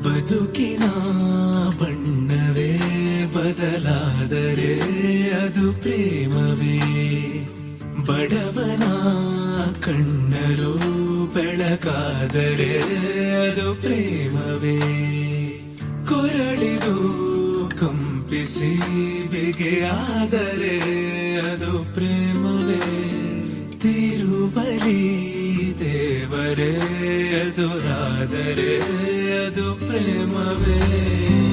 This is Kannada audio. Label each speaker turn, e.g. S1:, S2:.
S1: ಬದುಕಿನ ಬಣ್ಣವೇ ಬದಲಾದರೆ ಅದು ಪ್ರೇಮವೇ. ಬಡವನ ಕಣ್ಣಲು ಬೆಳಕಾದರೆ ಅದು ಪ್ರೇಮವೇ. ಕೊರಳಿದು ಕಂಪಿಸಿ ಬಿಗೆಯಾದರೆ ಅದು ಪ್ರೇಮವೇ. ತಿರುಬಲಿ ದೇವರೇ ಎದುರಾದರೆ ಅದು ಪ್ರೇಮವೇ.